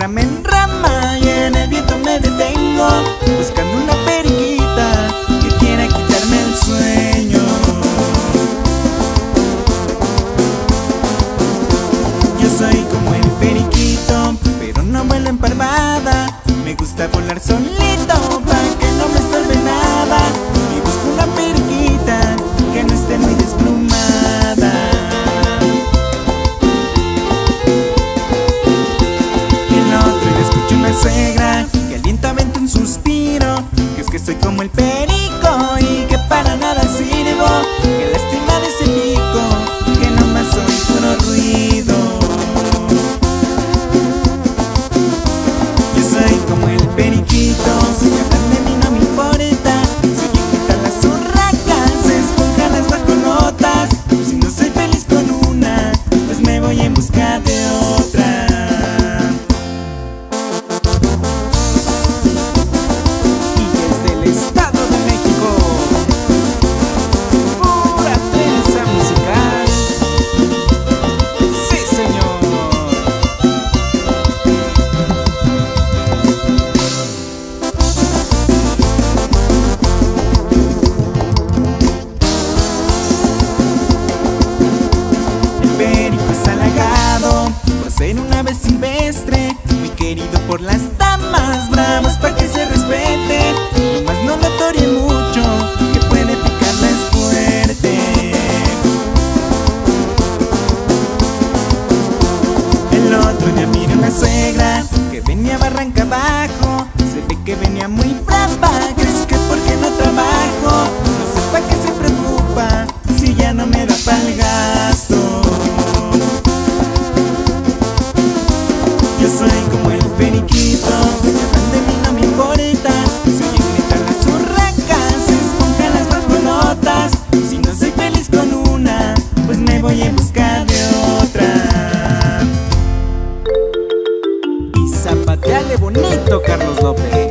rama en rama y en el viento me detengo, buscando una periquita que quiera quitarme el sueño. Yo soy como el periquito, pero no vuelo en parvada. Me gusta volar solito para que no me estorbe nada, y busco una periquita que no esté muy desplumada. Una suegra que alientamente un suspiro, que es que soy como el perico y que para nada sirvo. Que lástima de ese pico, que nomás soy puro ruido. Yo soy como el periquito, si hablan de mí no me importa. Soy quien quita las urracas, esponja las bajolotas. Si no soy feliz con una, pues me voy en busca de otra. Ser un ave silvestre, muy querido por las damas bravas, para que se respete. Nomás no lo tore mucho, que puede picarles fuerte. El otro día miré una suegra que venía barranca abajo. Se ve que venía muy brava, ¿crees que porque no trabajo? No sé pa' qué se preocupa, si ya no me da pa'l gasto. Yo soy como el periquito, que hablan de mí no me importa. Soy quien grita las urracas, esponja las bajolotas. Si no soy feliz con una, pues me voy en busca de otra. Y zapateale bonito, Carlos López.